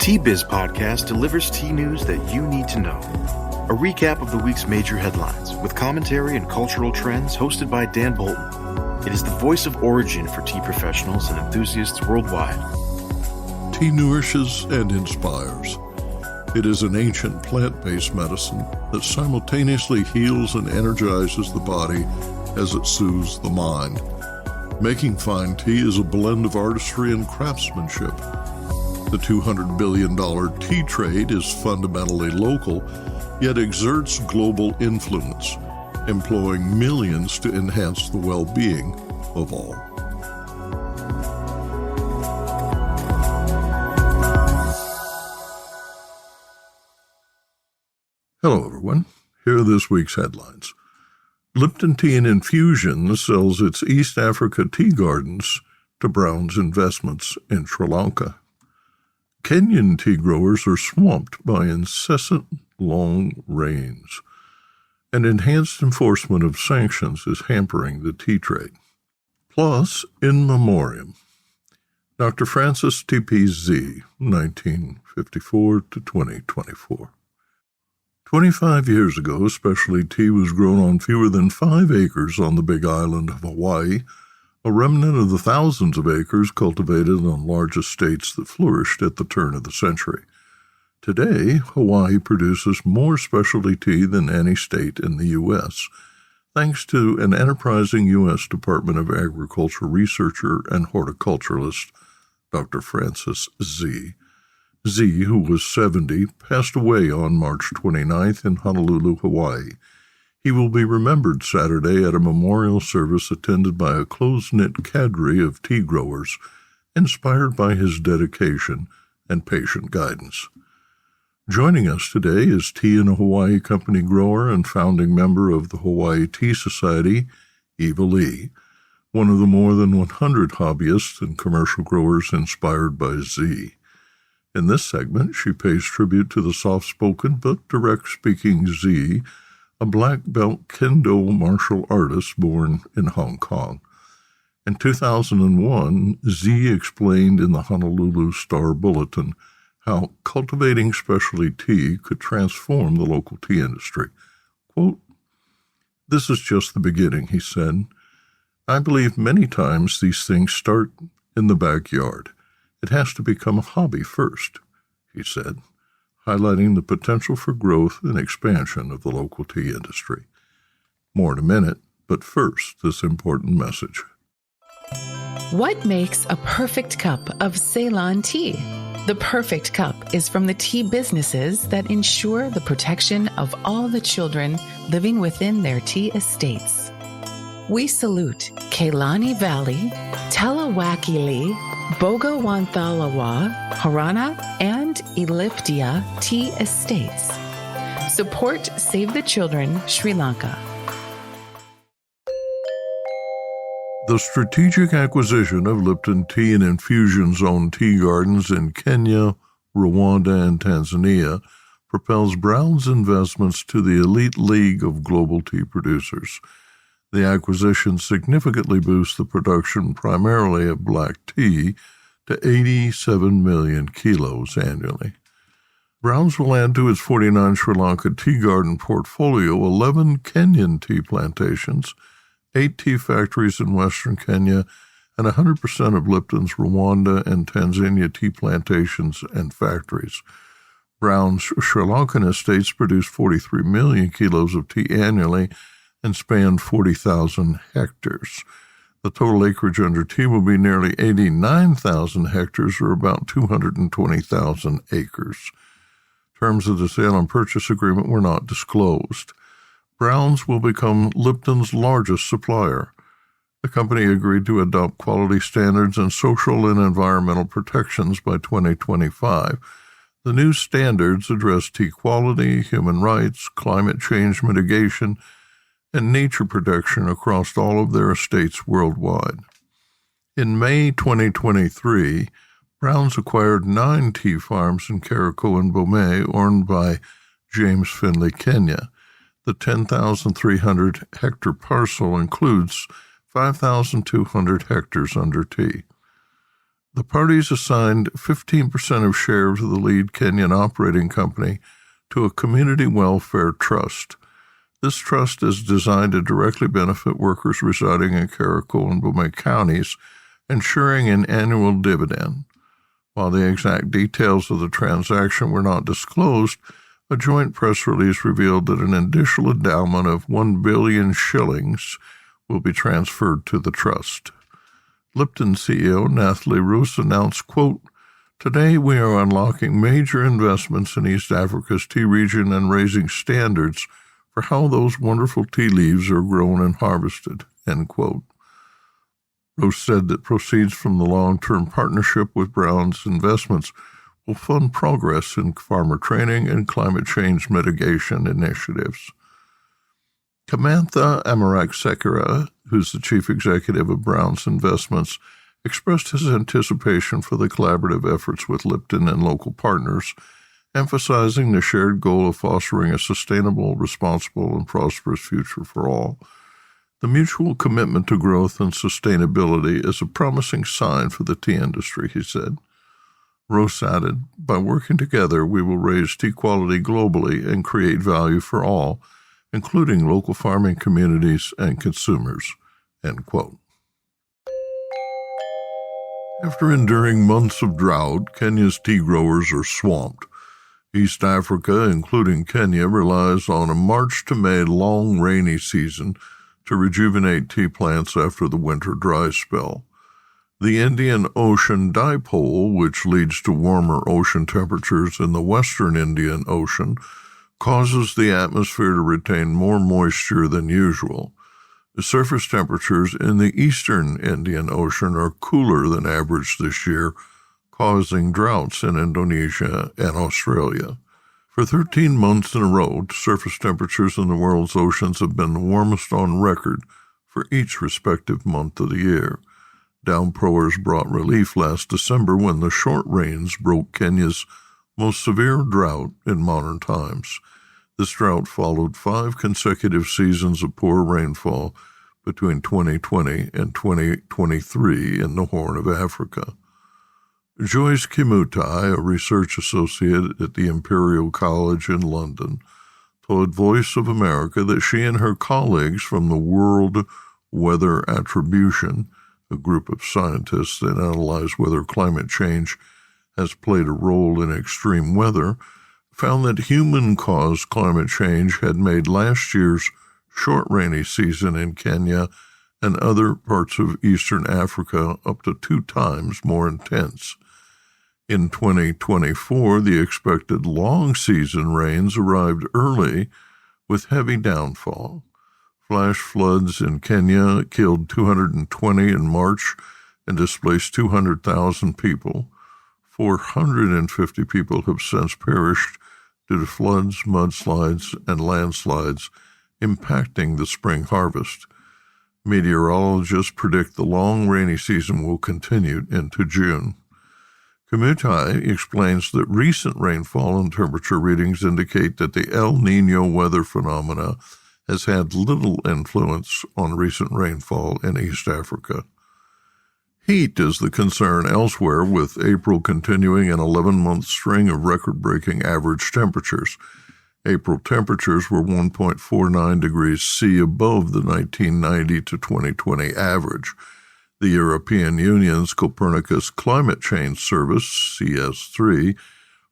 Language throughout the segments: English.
Tea Biz Podcast delivers tea news that you need to know. A recap of the week's major headlines with commentary and cultural trends hosted by Dan Bolton. It is the voice of origin for tea professionals and enthusiasts worldwide. Tea nourishes and inspires. It is an ancient plant-based medicine that simultaneously heals and energizes the body as it soothes the mind. Making fine tea is a blend of artistry and craftsmanship. The $200 billion tea trade is fundamentally local, yet exerts global influence, employing millions to enhance the well-being of all. Hello, everyone. Here are this week's headlines. Lipton Tea and Infusions sells its East Africa tea gardens to Brown's investments in Sri Lanka. Kenyan tea growers are swamped by incessant long rains, and enhanced enforcement of sanctions is hampering the tea trade. Plus, in memoriam, Dr. Francis T.P.Z., 1954 to 2024. 25 years ago, specialty tea was grown on fewer than 5 acres on the Big Island of Hawaii, a remnant of the thousands of acres cultivated on large estates that flourished at the turn of the century. Today, Hawaii produces more specialty tea than any state in the U.S., thanks to an enterprising U.S. Department of Agriculture researcher and horticulturist, Dr. Francis Z. Z, who was 70, passed away on March 29th in Honolulu, Hawaii. He will be remembered Saturday at a memorial service attended by a close-knit cadre of tea growers, inspired by his dedication and patient guidance. Joining us today is Tea in a Hawaii Company grower and founding member of the Hawaii Tea Society, Eva Lee, one of the more than 100 hobbyists and commercial growers inspired by Z. In this segment, she pays tribute to the soft-spoken but direct-speaking Z, a black belt kendo martial artist born in Hong Kong. In 2001, Z explained in the Honolulu Star Bulletin how cultivating specialty tea could transform the local tea industry. Quote, "This is just the beginning," he said. "I believe many times these things start in the backyard. It has to become a hobby first," he said, highlighting the potential for growth and expansion of the local tea industry. More in a minute, but first, this important message. What makes a perfect cup of Ceylon tea? The perfect cup is from the tea businesses that ensure the protection of all the children living within their tea estates. We salute Kailani Valley, Talawakili, Bogawanthalawa, Harana, and Elliptia Tea Estates. Support Save the Children, Sri Lanka. The strategic acquisition of Lipton Tea and Infusions-owned tea gardens in Kenya, Rwanda, and Tanzania propels Brown's investments to the elite league of global tea producers. The acquisition significantly boosts the production primarily of black tea to 87 million kilos annually. Brown's will add to its 49 Sri Lanka tea garden portfolio 11 Kenyan tea plantations, 8 tea factories in western Kenya, and 100% of Lipton's Rwanda and Tanzania tea plantations and factories. Brown's Sri Lankan estates produce 43 million kilos of tea annually and span 40,000 hectares. The total acreage under tea will be nearly 89,000 hectares, or about 220,000 acres. Terms of the sale and purchase agreement were not disclosed. Brown's will become Lipton's largest supplier. The company agreed to adopt quality standards and social and environmental protections by 2025. The new standards address tea quality, human rights, climate change mitigation, and nature protection across all of their estates worldwide. In May 2023, Brown's acquired 9 tea farms in Kericho and Bomay, owned by James Finley Kenya. The 10,300-hectare parcel includes 5,200 hectares under tea. The parties assigned 15% of shares of the lead Kenyan operating company to a community welfare trust. This trust is designed to directly benefit workers residing in Carriacou and Bomaye counties, ensuring an annual dividend. While the exact details of the transaction were not disclosed, a joint press release revealed that an additional endowment of 1 billion shillings will be transferred to the trust. Lipton CEO Nathalie Roos announced, quote, "Today we are unlocking major investments in East Africa's tea region and raising standards for how those wonderful tea leaves are grown and harvested," end quote. Roos said that proceeds from the long-term partnership with Brown's Investments will fund progress in farmer training and climate change mitigation initiatives. Kamantha Amarak-Sekera, who's the chief executive of Brown's Investments, expressed his anticipation for the collaborative efforts with Lipton and local partners, emphasizing the shared goal of fostering a sustainable, responsible, and prosperous future for all. The mutual commitment to growth and sustainability is a promising sign for the tea industry, he said. Roos added, "By working together, we will raise tea quality globally and create value for all, including local farming communities and consumers," end quote. After enduring months of drought, Kenya's tea growers are swamped. East Africa, including Kenya, relies on a March to May long rainy season to rejuvenate tea plants after the winter dry spell. The Indian Ocean dipole, which leads to warmer ocean temperatures in the western Indian Ocean, causes the atmosphere to retain more moisture than usual. The surface temperatures in the eastern Indian Ocean are cooler than average this year, causing droughts in Indonesia and Australia. For 13 months in a row, surface temperatures in the world's oceans have been the warmest on record for each respective month of the year. Downpours brought relief last December when the short rains broke Kenya's most severe drought in modern times. This drought followed 5 consecutive seasons of poor rainfall between 2020 and 2023 in the Horn of Africa. Joyce Kimutai, a research associate at the Imperial College in London, told Voice of America that she and her colleagues from the World Weather Attribution, a group of scientists that analyze whether climate change has played a role in extreme weather, found that human-caused climate change had made last year's short rainy season in Kenya and other parts of eastern Africa up to 2 times more intense. In 2024, the expected long season rains arrived early with heavy downfall. Flash floods in Kenya killed 220 in March and displaced 200,000 people. 450 people have since perished due to floods, mudslides, and landslides impacting the spring harvest. Meteorologists predict the long rainy season will continue into June. Kimutai explains that recent rainfall and temperature readings indicate that the El Niño weather phenomena has had little influence on recent rainfall in East Africa. Heat is the concern elsewhere, with April continuing an 11-month string of record-breaking average temperatures. April temperatures were 1.49 degrees C above the 1990 to 2020 average. The European Union's Copernicus Climate Change Service, CS3,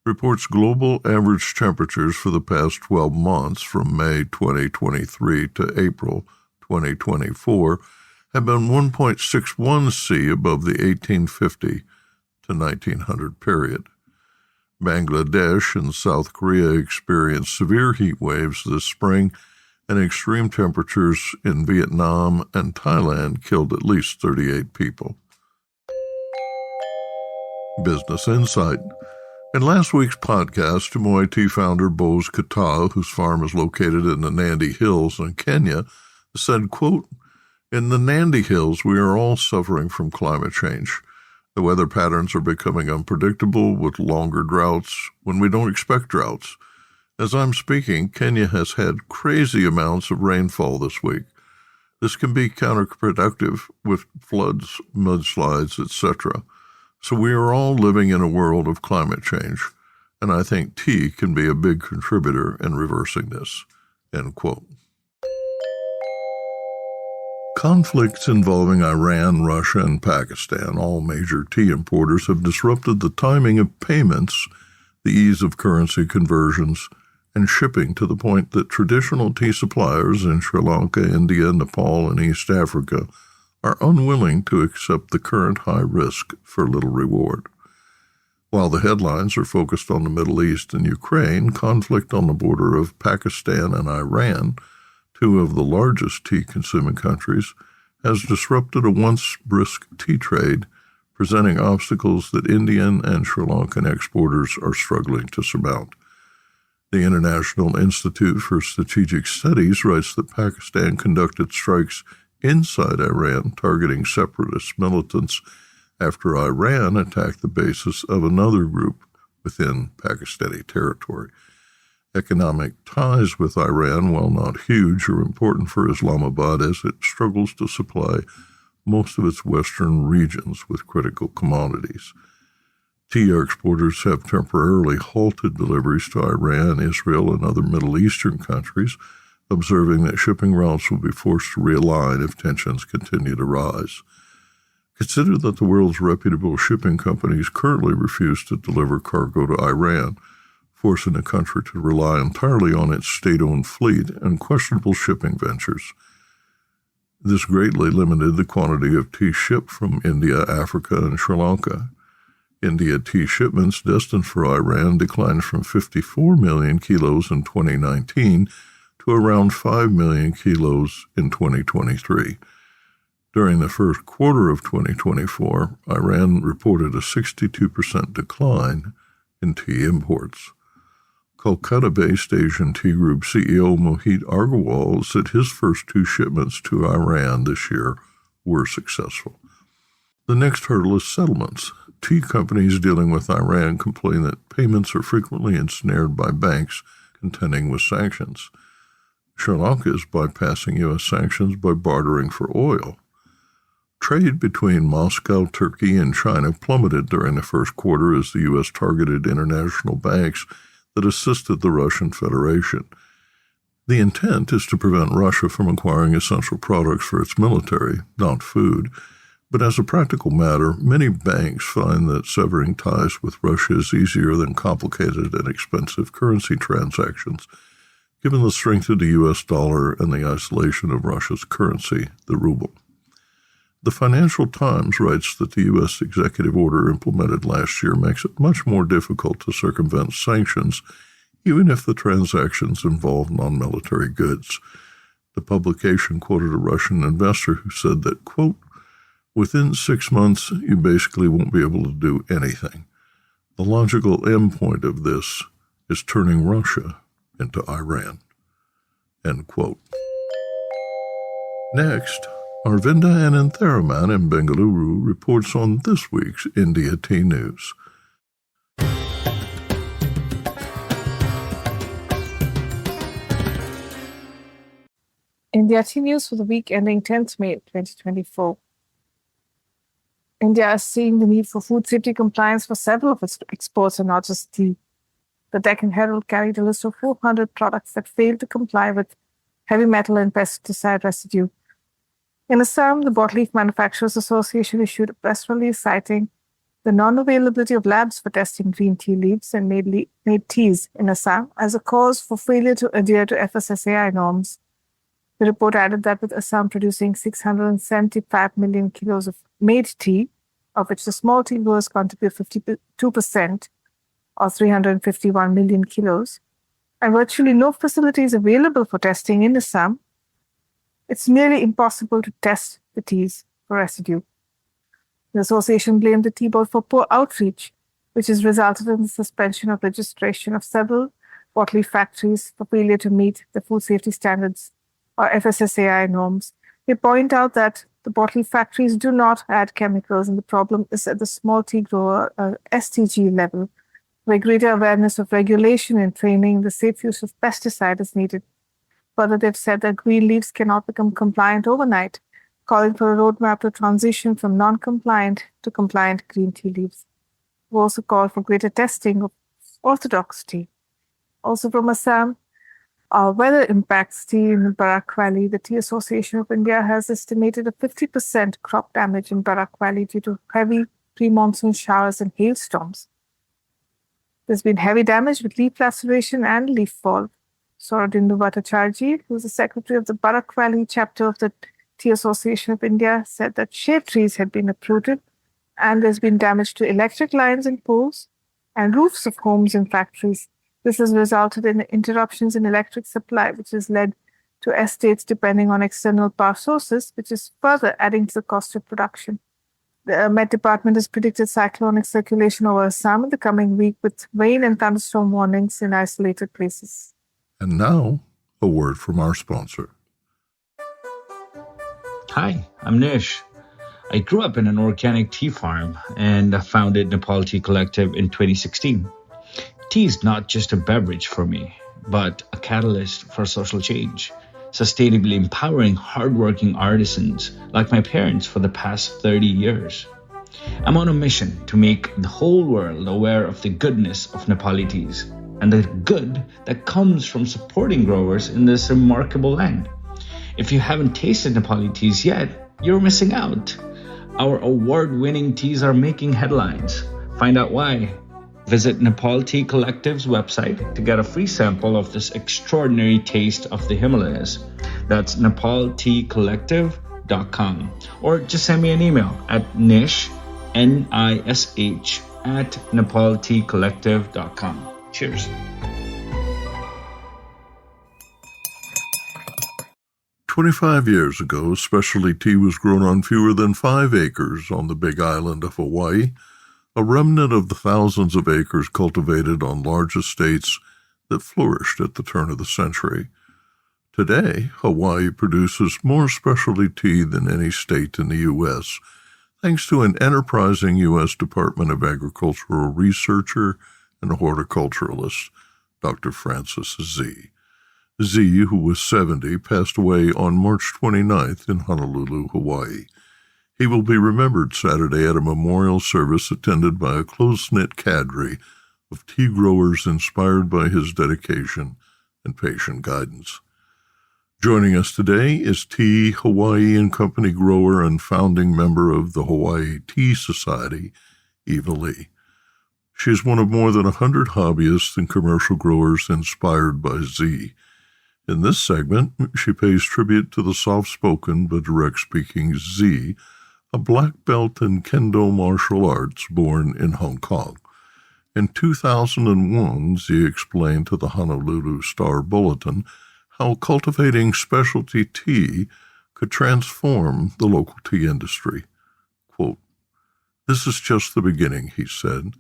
reports global average temperatures for the past 12 months from May 2023 to April 2024 have been 1.61 C above the 1850 to 1900 period. Bangladesh and South Korea experienced severe heat waves this spring, and extreme temperatures in Vietnam and Thailand killed at least 38 people. Business Insight. In last week's podcast, Tumoy Tea founder Bose Kata, whose farm is located in the Nandi Hills in Kenya, said, quote, "In the Nandi Hills, we are all suffering from climate change. The weather patterns are becoming unpredictable with longer droughts when we don't expect droughts. As I'm speaking, Kenya has had crazy amounts of rainfall this week. This can be counterproductive with floods, mudslides, etc. So we are all living in a world of climate change, and I think tea can be a big contributor in reversing this." End quote. Conflicts involving Iran, Russia, and Pakistan, all major tea importers, have disrupted the timing of payments, the ease of currency conversions, and shipping to the point that traditional tea suppliers in Sri Lanka, India, Nepal, and East Africa are unwilling to accept the current high risk for little reward. While the headlines are focused on the Middle East and Ukraine, conflict on the border of Pakistan and Iran, two of the largest tea-consuming countries, has disrupted a once brisk tea trade, presenting obstacles that Indian and Sri Lankan exporters are struggling to surmount. The International Institute for Strategic Studies writes that Pakistan conducted strikes inside Iran targeting separatist militants after Iran attacked the bases of another group within Pakistani territory. Economic ties with Iran, while not huge, are important for Islamabad as it struggles to supply most of its western regions with critical commodities. Tea exporters have temporarily halted deliveries to Iran, Israel, and other Middle Eastern countries, observing that shipping routes will be forced to realign if tensions continue to rise. Consider that the world's reputable shipping companies currently refuse to deliver cargo to Iran, forcing the country to rely entirely on its state-owned fleet and questionable shipping ventures. This greatly limited the quantity of tea shipped from India, Africa, and Sri Lanka. India tea shipments destined for Iran declined from 54 million kilos in 2019 to around 5 million kilos in 2023. During the first quarter of 2024, Iran reported a 62% decline in tea imports. Kolkata-based Asian Tea Group CEO Mohit Agarwal said his first two shipments to Iran this year were successful. The next hurdle is settlements. Tea companies dealing with Iran complain that payments are frequently ensnared by banks contending with sanctions. Sri Lanka is bypassing U.S. sanctions by bartering for oil. Trade between Moscow, Turkey, and China plummeted during the first quarter as the U.S. targeted international banks that assisted the Russian Federation. The intent is to prevent Russia from acquiring essential products for its military, not food. But as a practical matter, many banks find that severing ties with Russia is easier than complicated and expensive currency transactions, given the strength of the U.S. dollar and the isolation of Russia's currency, the ruble. The Financial Times writes that the U.S. executive order implemented last year makes it much more difficult to circumvent sanctions, even if the transactions involve non-military goods. The publication quoted a Russian investor who said that, quote, "Within 6 months, you basically won't be able to do anything. The logical endpoint of this is turning Russia into Iran." End quote. Next, Arvinda Anantharaman in Bengaluru reports on this week's India Tea News. India Tea News for the week ending 10th May 2024. India is seeing the need for food safety compliance for several of its exports and not just tea. The Deccan Herald carried a list of 400 products that failed to comply with heavy metal and pesticide residue. In Assam, the Bottle Leaf Manufacturers Association issued a press release citing the non-availability of labs for testing green tea leaves and made teas in Assam as a cause for failure to adhere to FSSAI norms. The report added that with Assam producing 675 million kilos of made tea, of which the small tea growers contribute 52%, or 351 million kilos, and virtually no facilities available for testing in Assam, it's nearly impossible to test the teas for residue. The association blamed the tea board for poor outreach, which has resulted in the suspension of registration of several bottle leaf factories for failure to meet the food safety standards or FSSAI norms. They point out that the bottle leaf factories do not add chemicals, and the problem is at the small tea grower STG level, where greater awareness of regulation and training the safe use of pesticide is needed. Further, they've said that green leaves cannot become compliant overnight. calling for a roadmap to transition from non-compliant to compliant green tea leaves. We also called for greater testing of orthodox tea. Also from Assam, weather impacts tea in the Barak Valley. The Tea Association of India has estimated a 50% crop damage in Barak Valley due to heavy pre-monsoon showers and hailstorms. There's been heavy damage with leaf laceration and leaf fall. Soradindu Bhattacharjee, who is the secretary of the Barak Valley chapter of the Tea Association of India, said that shade trees had been uprooted and there's been damage to electric lines and poles and roofs of homes and factories. This has resulted in interruptions in electric supply, which has led to estates depending on external power sources, which is further adding to the cost of production. The Met Department has predicted cyclonic circulation over Assam in the coming week with rain and thunderstorm warnings in isolated places. And now, a word from our sponsor. Hi, I'm Nish. I grew up in an organic tea farm and founded Nepal Tea Collective in 2016. Tea is not just a beverage for me, but a catalyst for social change, sustainably empowering hardworking artisans like my parents for the past 30 years. I'm on a mission to make the whole world aware of the goodness of Nepali teas and the good that comes from supporting growers in this remarkable land. If you haven't tasted Nepali teas yet, you're missing out. Our award-winning teas are making headlines. Find out why. Visit Nepal Tea Collective's website to get a free sample of this extraordinary taste of the Himalayas. That's nepalteacollective.com. Or just send me an email at nish, N-I-S-H, at nepalteacollective.com. Cheers. 25 years ago, specialty tea was grown on fewer than 5 acres on the Big Island of Hawaii, a remnant of the thousands of acres cultivated on large estates that flourished at the turn of the century. Today, Hawaii produces more specialty tea than any state in the U.S., thanks to an enterprising U.S. Department of Agricultural researcher and horticulturalist, Dr. Francis Z. Z, who was 70, passed away on March 29th in Honolulu, Hawaii. He will be remembered Saturday at a memorial service attended by a close-knit cadre of tea growers inspired by his dedication and patient guidance. Joining us today is Tea Hawaii and Company grower and founding member of the Hawaii Tea Society, Eva Lee. She is one of more than 100 hobbyists and commercial growers inspired by Z. In this segment, she pays tribute to the soft-spoken but direct-speaking Z, a black belt in Kendo martial arts born in Hong Kong. In 2001, Z explained to the Honolulu Star Bulletin how cultivating specialty tea could transform the local tea industry. Quote, "This is just the beginning," he said.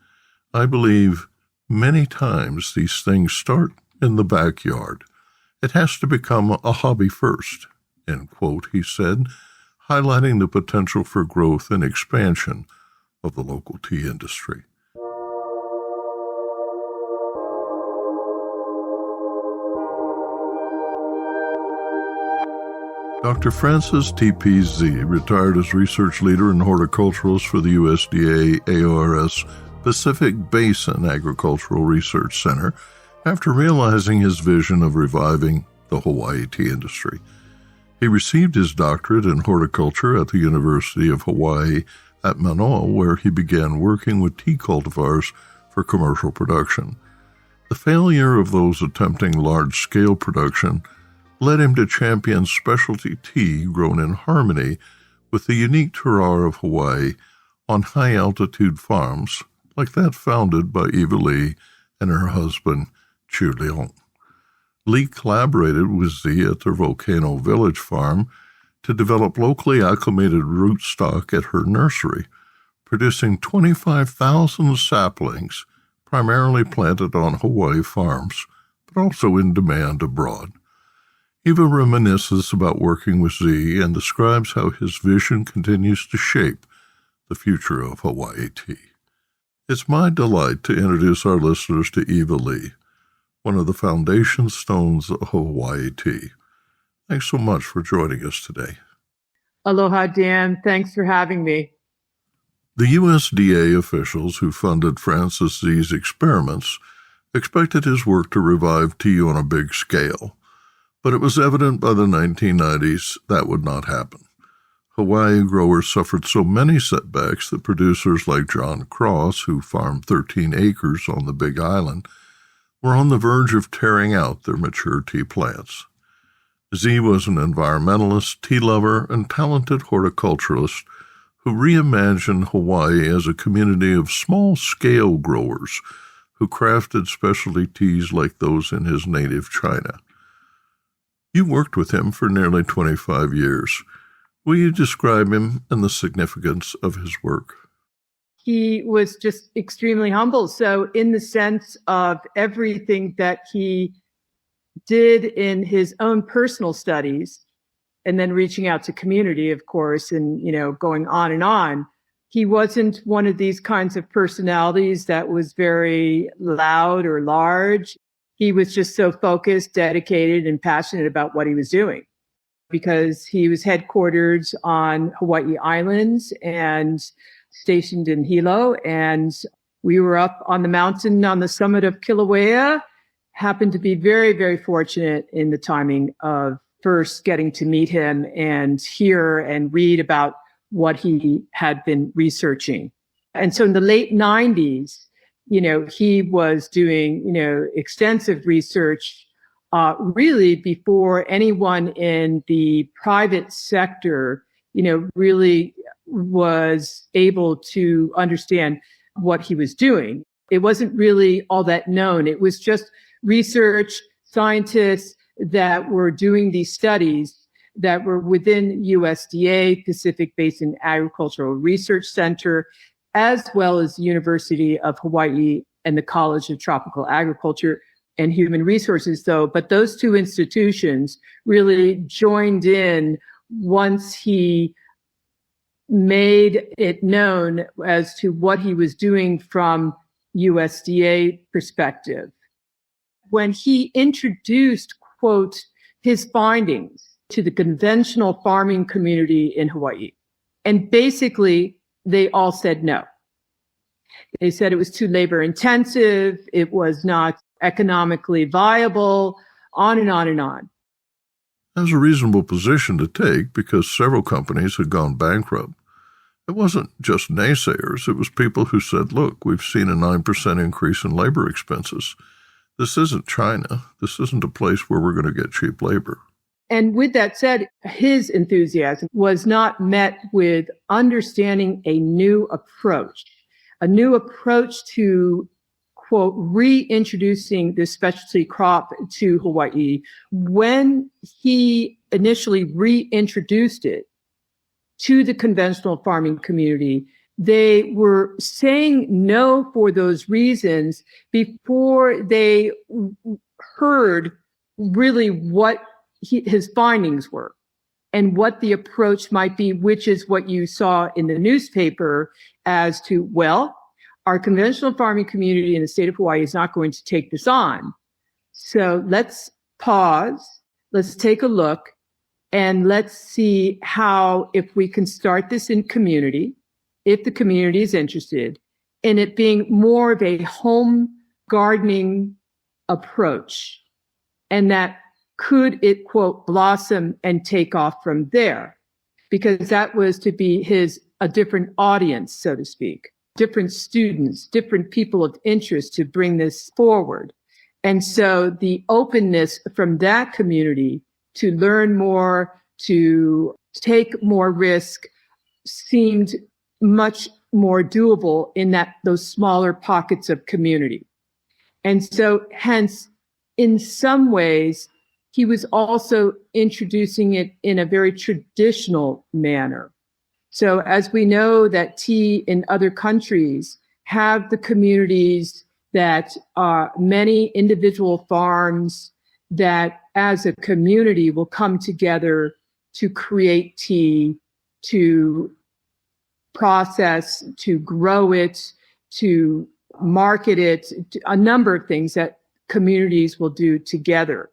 "I believe many times these things start in the backyard. It has to become a hobby first," end quote, he said, highlighting the potential for growth and expansion of the local tea industry. Dr. Francis T.P. Z retired as research leader and horticulturist for the USDA ARS Pacific Basin Agricultural Research Center after realizing his vision of reviving the Hawaii tea industry. He received his doctorate in horticulture at the University of Hawaii at Manoa, where he began working with tea cultivars for commercial production. The failure of those attempting large-scale production led him to champion specialty tea grown in harmony with the unique terroir of Hawaii on high-altitude farms like that founded by Eva Lee and her husband, Chu Leong. Lee collaborated with Z at their Volcano Village farm to develop locally acclimated rootstock at her nursery, producing 25,000 saplings, primarily planted on Hawaii farms, but also in demand abroad. Eva reminisces about working with Z and describes how his vision continues to shape the future of Hawaii tea. It's my delight to introduce our listeners to Eva Lee, one of the foundation stones of Hawaii tea. Thanks so much for joining us today. Aloha, Dan. Thanks for having me. The USDA officials who funded Francis Z's experiments expected his work to revive tea on a big scale, but it was evident by the 1990s that would not happen. Hawaii growers suffered so many setbacks that producers like John Cross, who farmed 13 acres on the Big Island, were on the verge of tearing out their mature tea plants. Z was an environmentalist, tea lover, and talented horticulturist who reimagined Hawaii as a community of small-scale growers who crafted specialty teas like those in his native China. You worked with him for nearly 25 years. Will you describe him and the significance of his work? He was just extremely humble. So in the sense of everything that he did in his own personal studies, and then reaching out to community, of course, and, going on, he wasn't one of these kinds of personalities that was very loud or large. He was just so focused, dedicated, and passionate about what he was doing, because he was headquartered on Hawai'i Islands and stationed in Hilo. And we were up on the mountain on the summit of Kilauea, happened to be very, very fortunate in the timing of first getting to meet him and hear and read about what he had been researching. And so in the late 90s, he was doing, extensive research really before anyone in the private sector, really was able to understand what he was doing. It wasn't really all that known. It was just research scientists that were doing these studies that were within USDA, Pacific Basin Agricultural Research Center, as well as the University of Hawaii and the College of Tropical Agriculture and Human Resources, but those two institutions really joined in once he made it known as to what he was doing from USDA perspective. When he introduced, quote, his findings to the conventional farming community in Hawaii, and basically they all said no. They said it was too labor intensive, it was not economically viable, on and on and on. That was a reasonable position to take because several companies had gone bankrupt. It wasn't just naysayers, it was people who said, look, we've seen a 9% increase in labor expenses. This isn't China. This isn't a place where we're going to get cheap labor. And with that said, his enthusiasm was not met with understanding a new approach to, quote, reintroducing this specialty crop to Hawaii. When he initially reintroduced it to the conventional farming community, they were saying no for those reasons before they heard really what his findings were and what the approach might be, which is what you saw in the newspaper as to, well, our conventional farming community in the state of Hawaii is not going to take this on. So let's pause, let's take a look, and let's see how, if we can start this in community, if the community is interested in it being more of a home gardening approach, and that could it, quote, blossom and take off from there, because that was to be a different audience, so to speak, different students, different people of interest to bring this forward. And so the openness from that community to learn more, to take more risk, seemed much more doable in those smaller pockets of community. And so hence, in some ways, he was also introducing it in a very traditional manner. So as we know that tea in other countries have the communities that are many individual farms that as a community will come together to create tea, to process, to grow it, to market it, a number of things that communities will do together.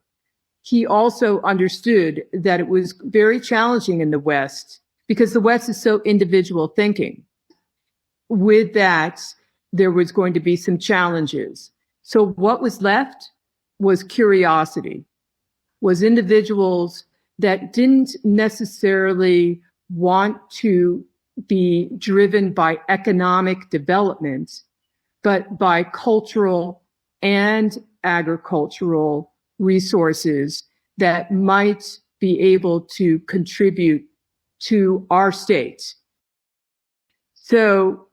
He also understood that it was very challenging in the West because the West is so individual thinking. With that, there was going to be some challenges. So what was left was curiosity, was individuals that didn't necessarily want to be driven by economic development, but by cultural and agricultural resources that might be able to contribute to our state. So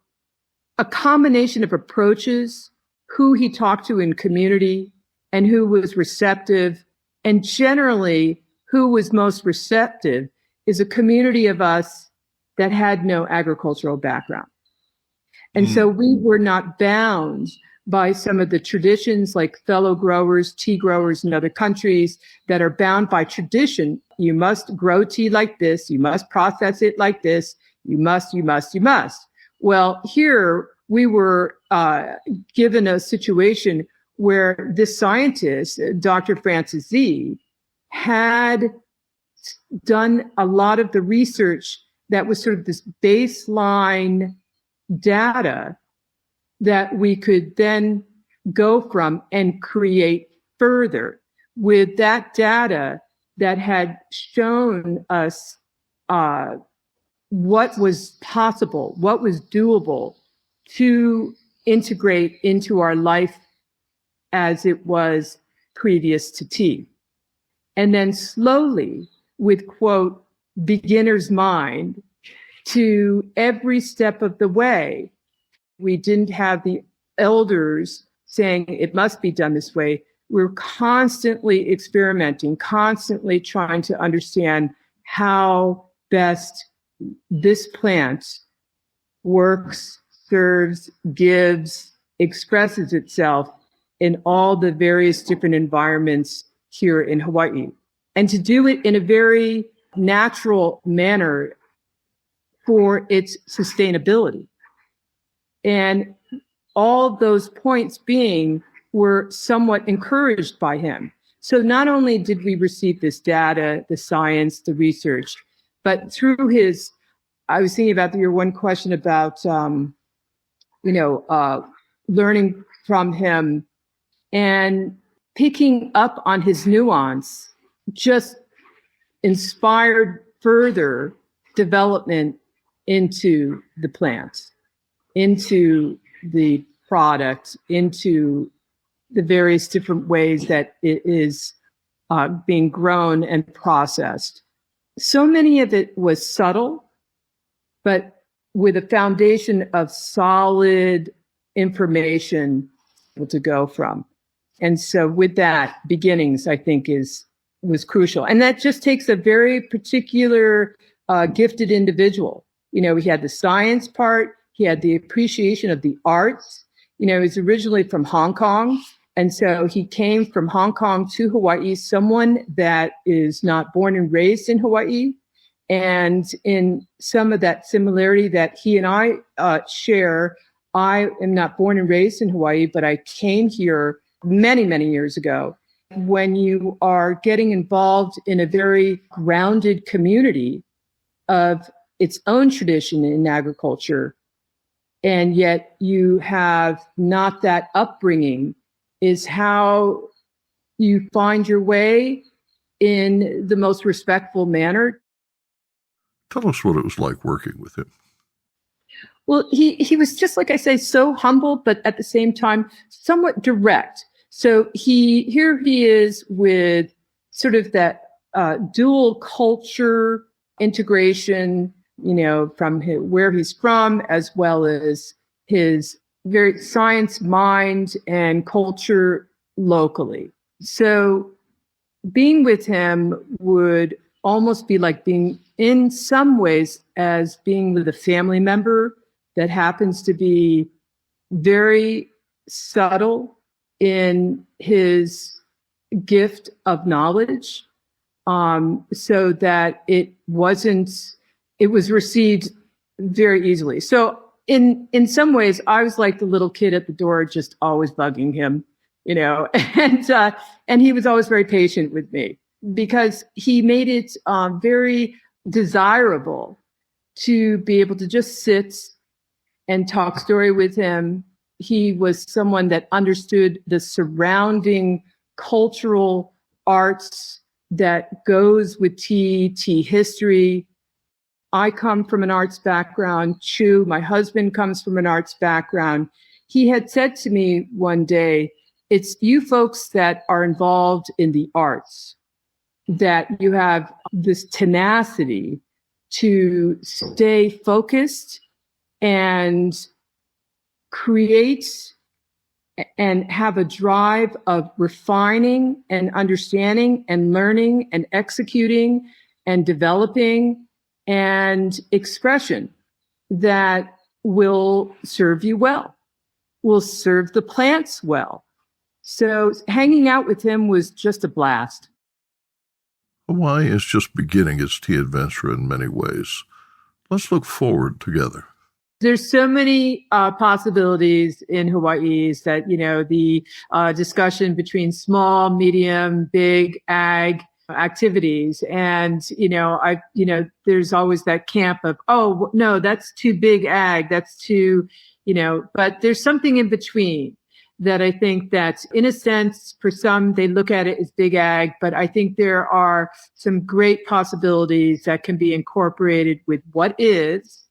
a combination of approaches, who he talked to in community and who was receptive, and generally who was most receptive is a community of us that had no agricultural background. And so we were not bound by some of the traditions like fellow growers, tea growers in other countries that are bound by tradition. You must grow tea like this. You must process it like this. You must. Well, here we were given a situation where this scientist, Dr. Francis Z, had done a lot of the research that was sort of this baseline data that we could then go from and create further with that data that had shown us what was possible, what was doable to integrate into our life as it was previous to tea. And then slowly, with, quote, beginner's mind, to every step of the way, we didn't have the elders saying it must be done this way. We're constantly experimenting, constantly trying to understand how best this plant works, serves, gives, expresses itself in all the various different environments here in Hawaii. And to do it in a very natural manner for its sustainability. And all those points being were somewhat encouraged by him. So not only did we receive this data, the science, the research, but through his, I was thinking about your one question about, learning from him and picking up on his nuance, just inspired further development into the plant, into the product, into the various different ways that it is being grown and processed. So many of it was subtle, but with a foundation of solid information to go from. And so with that, beginnings, I think, was crucial. And that just takes a very particular gifted individual. He had the science part, he had the appreciation of the arts. He's originally from Hong Kong. And so he came from Hong Kong to Hawaii, someone that is not born and raised in Hawaii. And in some of that similarity that he and I share, I am not born and raised in Hawaii, but I came here many, many years ago. When you are getting involved in a very grounded community of its own tradition in agriculture, and yet you have not that upbringing, is how you find your way in the most respectful manner. Tell us what it was like working with him. Well, he was just, like I say, so humble, but at the same time, somewhat direct. So here he is with sort of that dual culture integration, from where he's from, as well as his very science mind and culture locally. So being with him would almost be like being, in some ways, as being with a family member that happens to be very subtle in his gift of knowledge, so that it was received very easily. So in some ways, I was like the little kid at the door, just always bugging him, and he was always very patient with me, because he made it very desirable to be able to just sit and talk story with him. He was someone that understood the surrounding cultural arts that goes with tea history. I come from an arts background. Chu, my husband, comes from an arts background. He had said to me one day, it's you folks that are involved in the arts, that you have this tenacity to stay focused and create and have a drive of refining and understanding and learning and executing and developing and expression that will serve you well, will serve the plants well. So hanging out with him was just a blast. Hawaii is just beginning its tea adventure in many ways. Let's look forward together. There's so many possibilities in Hawaii that, the discussion between small, medium, big ag activities. And, there's always that camp of, oh, no, that's too big ag. That's too, but there's something in between that I think that, in a sense, for some, they look at it as big ag, but I think there are some great possibilities that can be incorporated with what is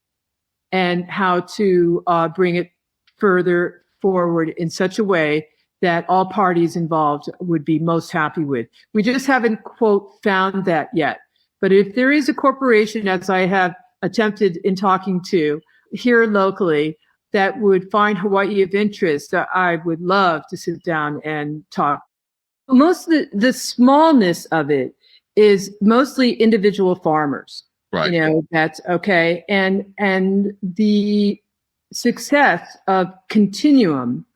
and how to bring it further forward in such a way that all parties involved would be most happy with. We just haven't, quote, found that yet. But if there is a corporation, as I have attempted in talking to here locally, that would find Hawaii of interest, I would love to sit down and talk. Most of the smallness of it is mostly individual farmers. Right. That's okay. And the success of Continuum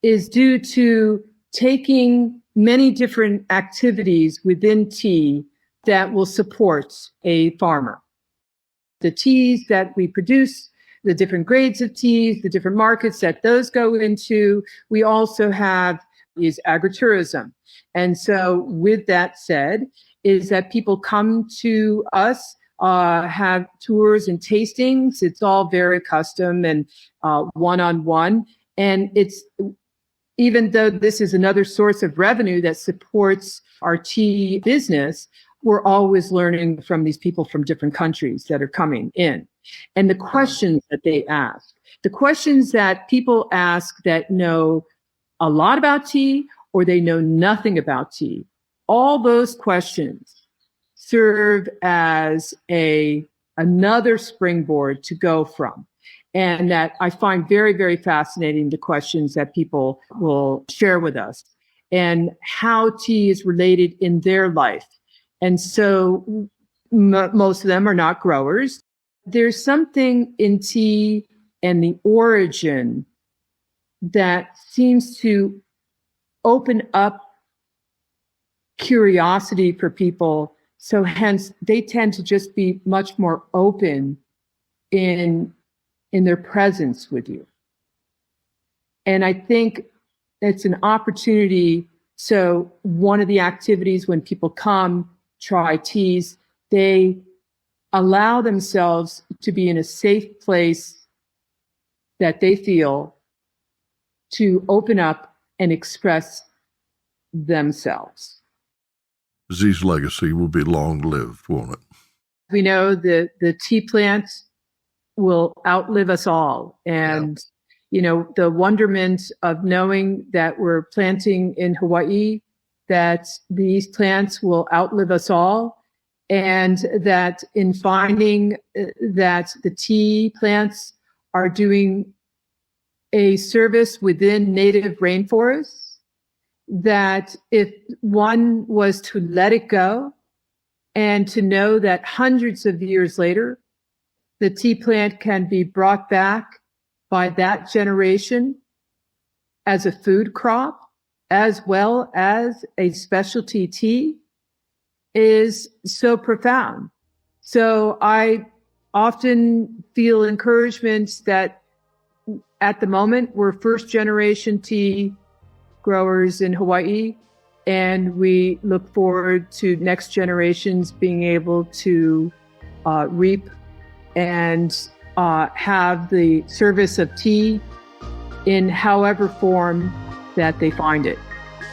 is due to taking many different activities within tea that will support a farmer. The teas that we produce, the different grades of teas, the different markets that those go into. We also have is agritourism. And so with that said, is that people come to us, have tours and tastings. It's all very custom and one-on-one. And it's, even though this is another source of revenue that supports our tea business, we're always learning from these people from different countries that are coming in. And the questions that they ask, the questions that people ask that know a lot about tea or they know nothing about tea, all those questions serve as another springboard to go from. And that I find very, very fascinating, the questions that people will share with us and how tea is related in their life. And so most of them are not growers. There's something in tea and the origin that seems to open up curiosity for people. So hence they tend to just be much more open in their presence with you. And I think it's an opportunity. So one of the activities when people come, try teas, they allow themselves to be in a safe place that they feel to open up and express themselves. Z's legacy will be long-lived, won't it? We know that the tea plant will outlive us all. And, the wonderment of knowing that we're planting in Hawaii, that these plants will outlive us all, and that in finding that the tea plants are doing a service within native rainforests, that if one was to let it go and to know that hundreds of years later, the tea plant can be brought back by that generation as a food crop, as well as a specialty tea, is so profound. So I often feel encouragement that at the moment we're first generation tea growers in Hawaii, and we look forward to next generations being able to reap and have the service of tea in however form that they find it.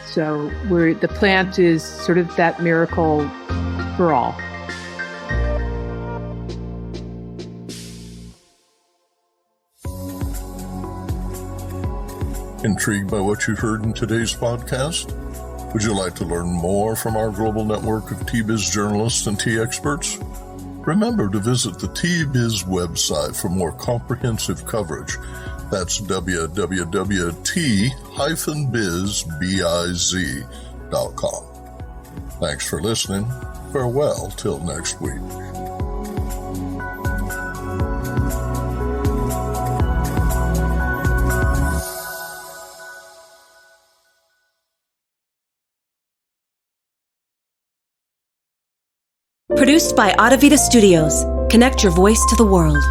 So the plant is sort of that miracle for all. Intrigued by what you heard in today's podcast? Would you like to learn more from our global network of tea biz journalists and tea experts? Remember to visit the Tea Biz website for more comprehensive coverage. That's www.t-biz.com. Thanks for listening. Farewell till next week. Produced by Adavita Studios. Connect your voice to the world.